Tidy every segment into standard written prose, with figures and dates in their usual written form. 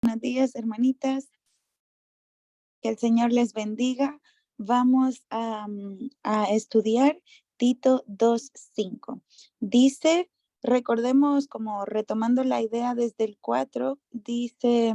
Buenos días, hermanitas. Que el Señor les bendiga. Vamos a estudiar Tito 2:5. Dice, recordemos como retomando la idea desde el 4, dice,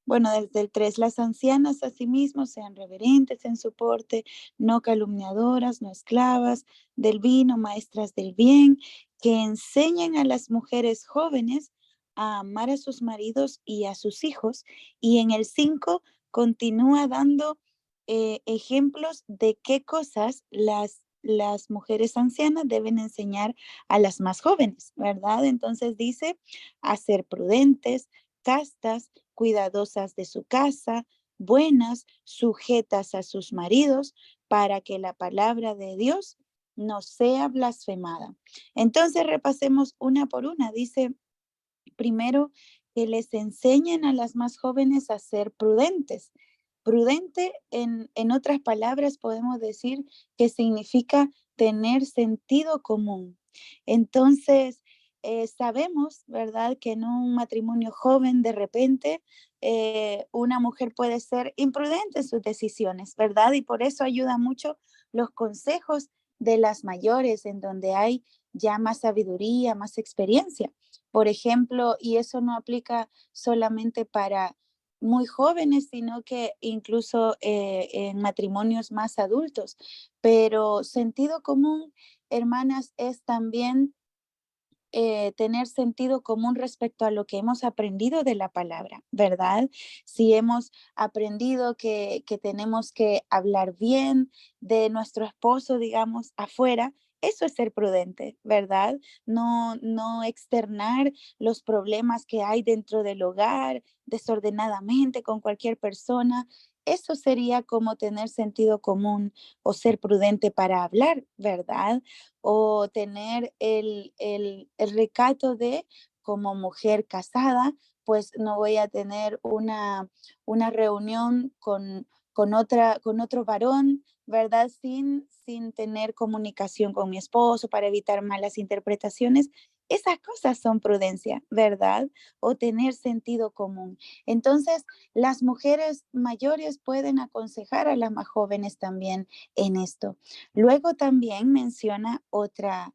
bueno, desde el 3, las ancianas asimismo sean reverentes en su porte, no calumniadoras, no esclavas del vino, maestras del bien, que enseñen a las mujeres jóvenes a amar a sus maridos y a sus hijos. Y en el 5 continúa dando ejemplos de qué cosas las mujeres ancianas deben enseñar a las más jóvenes, ¿verdad? Entonces dice, a ser prudentes, castas, cuidadosas de su casa, buenas, sujetas a sus maridos, para que la palabra de Dios no sea blasfemada. Entonces repasemos una por una. Dice, primero, que les enseñen a las más jóvenes a ser prudentes. Prudente, en otras palabras, podemos decir que significa tener sentido común. Entonces, sabemos, ¿verdad?, que en un matrimonio joven, de repente, una mujer puede ser imprudente en sus decisiones, ¿verdad? Y por eso ayuda mucho los consejos de las mayores, en donde hay ya más sabiduría, más experiencia. Por ejemplo, y eso no aplica solamente para muy jóvenes, sino que incluso en matrimonios más adultos. Pero sentido común, hermanas, es también tener sentido común respecto a lo que hemos aprendido de la palabra, ¿verdad? Si hemos aprendido que tenemos que hablar bien de nuestro esposo, digamos, afuera, eso es ser prudente, ¿verdad? No externar los problemas que hay dentro del hogar desordenadamente con cualquier persona. Eso sería como tener sentido común o ser prudente para hablar, ¿verdad? O tener el recato de, como mujer casada, pues no voy a tener una reunión con otro varón, ¿verdad? Sin tener comunicación con mi esposo para evitar malas interpretaciones. Esas cosas son prudencia, ¿verdad? O tener sentido común. Entonces, las mujeres mayores pueden aconsejar a las más jóvenes también en esto. Luego también menciona otra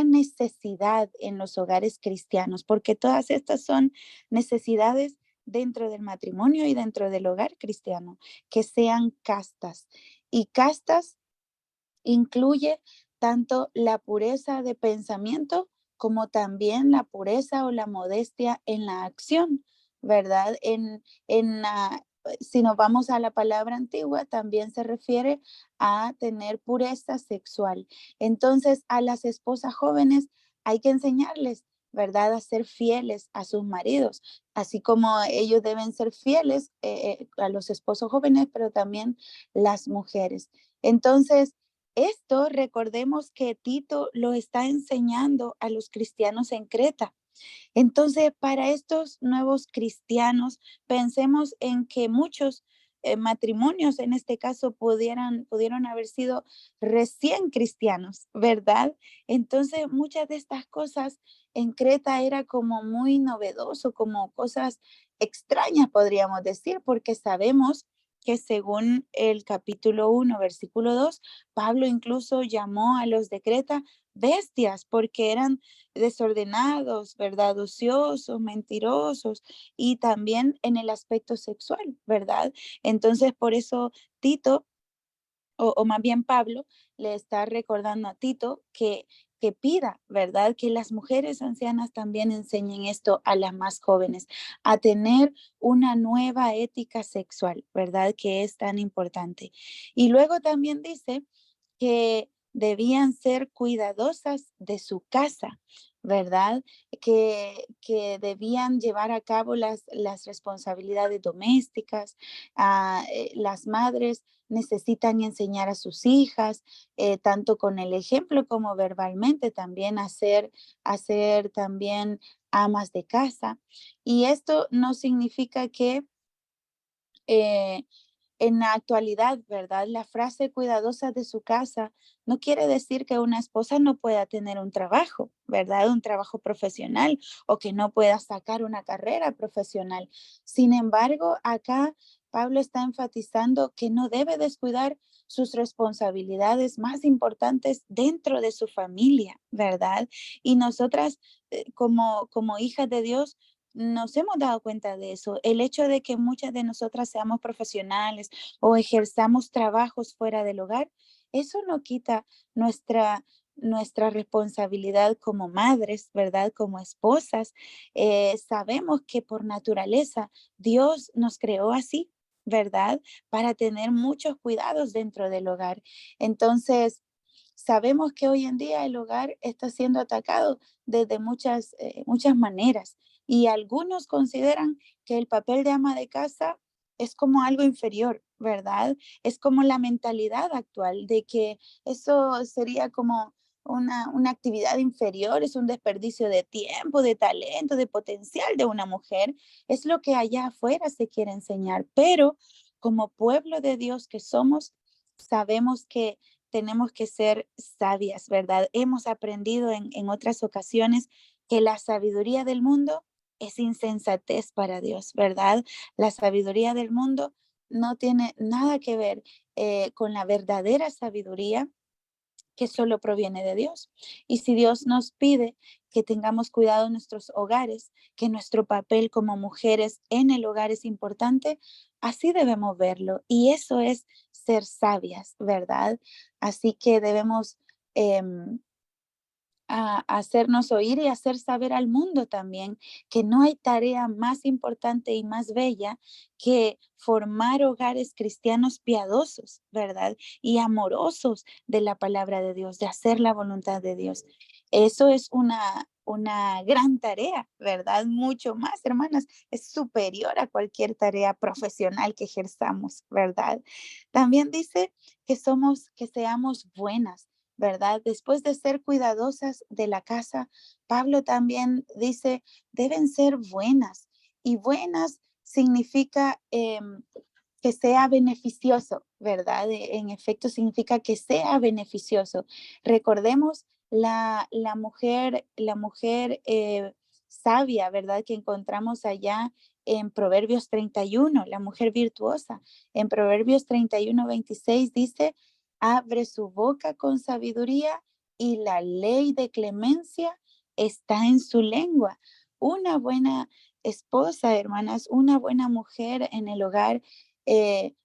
necesidad en los hogares cristianos, porque todas estas son necesidades dentro del matrimonio y dentro del hogar cristiano, que sean castas. Y castas incluye tanto la pureza de pensamiento como también la pureza o la modestia en la acción, ¿verdad? Si nos vamos a la palabra antigua, también se refiere a tener pureza sexual. Entonces, a las esposas jóvenes hay que enseñarles, ¿verdad?, a ser fieles a sus maridos, así como ellos deben ser fieles a los esposos jóvenes, pero también las mujeres. Entonces, esto recordemos que Tito lo está enseñando a los cristianos en Creta. Entonces, para estos nuevos cristianos, pensemos en que muchos matrimonios en este caso pudieron haber sido recién cristianos, ¿verdad? Entonces, muchas de estas cosas en Creta era como muy novedoso, como cosas extrañas, podríamos decir, porque sabemos que según el capítulo 1, versículo 2, Pablo incluso llamó a los de Creta bestias porque eran desordenados, ¿verdad? Ociosos, mentirosos y también en el aspecto sexual, ¿verdad? Entonces, por eso Tito, o más bien Pablo, le está recordando a Tito que pida, ¿verdad? Que las mujeres ancianas también enseñen esto a las más jóvenes, a tener una nueva ética sexual, ¿verdad? Que es tan importante. Y luego también dice que debían ser cuidadosas de su casa, ¿verdad? Que debían llevar a cabo las responsabilidades domésticas. Las madres necesitan enseñar a sus hijas, tanto con el ejemplo como verbalmente, también hacer también amas de casa. Y esto no significa que eh, en la actualidad, ¿verdad? La frase cuidadosa de su casa no quiere decir que una esposa no pueda tener un trabajo, ¿verdad? Un trabajo profesional o que no pueda sacar una carrera profesional. Sin embargo, acá Pablo está enfatizando que no debe descuidar sus responsabilidades más importantes dentro de su familia, ¿verdad? Y nosotras, como hijas de Dios, nos hemos dado cuenta de eso. El hecho de que muchas de nosotras seamos profesionales o ejerzamos trabajos fuera del hogar, eso no quita nuestra responsabilidad como madres, ¿verdad? Como esposas. Sabemos que por naturaleza Dios nos creó así, ¿verdad? Para tener muchos cuidados dentro del hogar. Entonces, sabemos que hoy en día el hogar está siendo atacado desde muchas maneras y algunos consideran que el papel de ama de casa es como algo inferior, ¿verdad? Es como la mentalidad actual de que eso sería como una actividad inferior, es un desperdicio de tiempo, de talento, de potencial de una mujer. Es lo que allá afuera se quiere enseñar, pero como pueblo de Dios que somos, sabemos que tenemos que ser sabias, ¿verdad? Hemos aprendido en otras ocasiones que la sabiduría del mundo es insensatez para Dios, ¿verdad? La sabiduría del mundo no tiene nada que ver con la verdadera sabiduría que solo proviene de Dios. Y si Dios nos pide que tengamos cuidado en nuestros hogares, que nuestro papel como mujeres en el hogar es importante, así debemos verlo. Y eso es ser sabias, ¿verdad? Así que debemos hacernos oír y hacer saber al mundo también que no hay tarea más importante y más bella que formar hogares cristianos piadosos, ¿verdad? Y amorosos de la palabra de Dios, de hacer la voluntad de Dios. Eso es una gran tarea, ¿verdad? Mucho más, hermanas, es superior a cualquier tarea profesional que ejerzamos, ¿verdad? También dice que seamos buenas, ¿verdad? Después de ser cuidadosas de la casa, Pablo también dice, deben ser buenas. Y buenas significa que sea beneficioso, ¿verdad? En efecto, significa que sea beneficioso. Recordemos la mujer sabia, ¿verdad? Que encontramos allá en Proverbios 31, la mujer virtuosa. En Proverbios 31:26 dice, abre su boca con sabiduría y la ley de clemencia está en su lengua. Una buena esposa, hermanas, una buena mujer en el hogar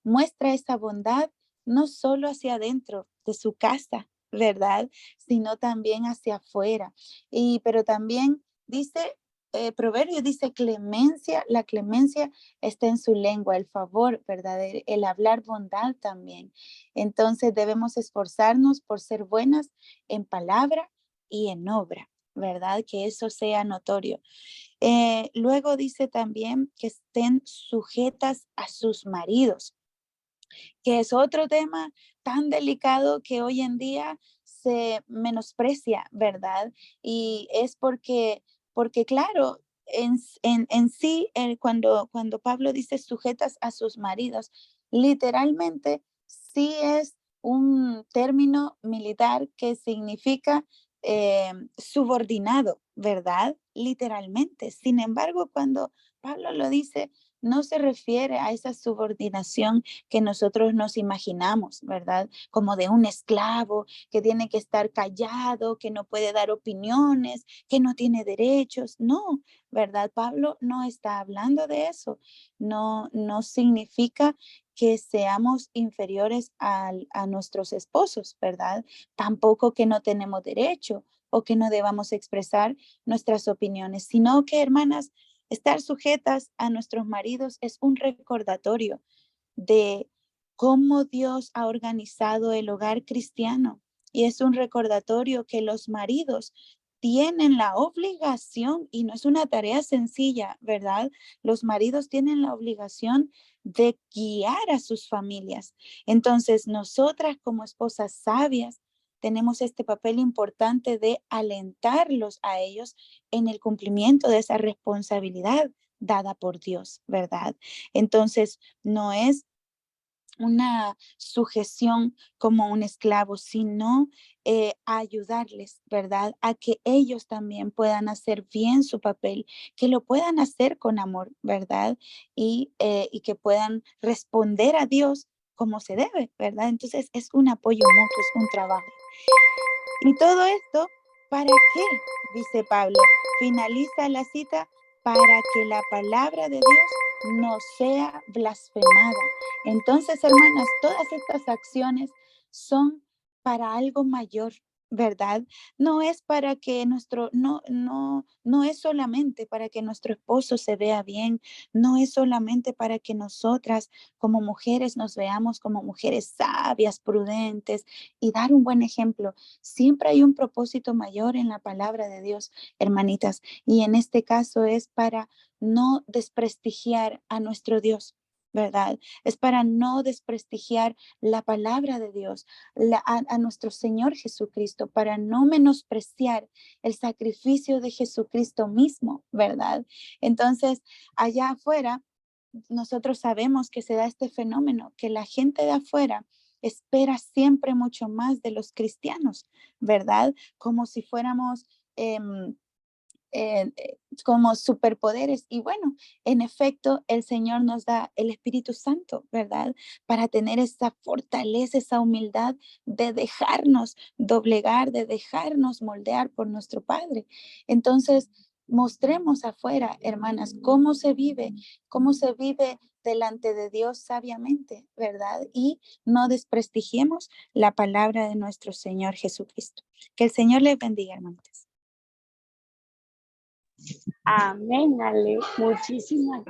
muestra esa bondad no solo hacia adentro de su casa, ¿verdad? Sino también hacia afuera. Pero también dice, Proverbio dice clemencia, la clemencia está en su lengua, el favor, ¿verdad? El hablar bondad también. Entonces debemos esforzarnos por ser buenas en palabra y en obra, ¿verdad? Que eso sea notorio. Luego dice también que estén sujetas a sus maridos, que es otro tema tan delicado que hoy en día se menosprecia, ¿verdad? Y es porque claro, en sí, cuando Pablo dice sujetas a sus maridos, literalmente sí es un término militar que significa subordinado, ¿verdad? Literalmente. Sin embargo, cuando Pablo lo dice, no se refiere a esa subordinación que nosotros nos imaginamos, ¿verdad? Como de un esclavo que tiene que estar callado, que no puede dar opiniones, que no tiene derechos. No, ¿verdad? Pablo no está hablando de eso. No, no significa que seamos inferiores a nuestros esposos, ¿verdad? Tampoco que no tenemos derecho o que no debamos expresar nuestras opiniones, sino que, hermanas, estar sujetas a nuestros maridos es un recordatorio de cómo Dios ha organizado el hogar cristiano y es un recordatorio que los maridos tienen la obligación, y no es una tarea sencilla, ¿verdad? Los maridos tienen la obligación de guiar a sus familias. Entonces, nosotras como esposas sabias tenemos este papel importante de alentarlos a ellos en el cumplimiento de esa responsabilidad dada por Dios, ¿verdad? Entonces, no es una sujeción como un esclavo, sino ayudarles, ¿verdad? A que ellos también puedan hacer bien su papel, que lo puedan hacer con amor, ¿verdad? Y que puedan responder a Dios como se debe, ¿verdad? Entonces es un apoyo mutuo, es un trabajo. Y todo esto, ¿para qué? Dice Pablo. Finaliza la cita, para que la palabra de Dios no sea blasfemada. Entonces, hermanas, todas estas acciones son para algo mayor, ¿verdad? No es para que no es solamente para que nuestro esposo se vea bien, no es solamente para que nosotras como mujeres nos veamos como mujeres sabias, prudentes y dar un buen ejemplo. Siempre hay un propósito mayor en la palabra de Dios, hermanitas, y en este caso es para no desprestigiar a nuestro Dios, ¿verdad? Es para no desprestigiar la palabra de Dios, a nuestro Señor Jesucristo, para no menospreciar el sacrificio de Jesucristo mismo, ¿verdad? Entonces, allá afuera, nosotros sabemos que se da este fenómeno, que la gente de afuera espera siempre mucho más de los cristianos, ¿verdad? Como si fuéramos como superpoderes. Y bueno, en efecto, el Señor nos da el Espíritu Santo, ¿verdad? Para tener esa fortaleza, esa humildad de dejarnos doblegar, de dejarnos moldear por nuestro Padre. Entonces, mostremos afuera, hermanas, cómo se vive delante de Dios sabiamente, ¿verdad? Y no desprestigiemos la palabra de nuestro Señor Jesucristo. Que el Señor les bendiga, hermanas. Amén, Ale. Muchísimas gracias.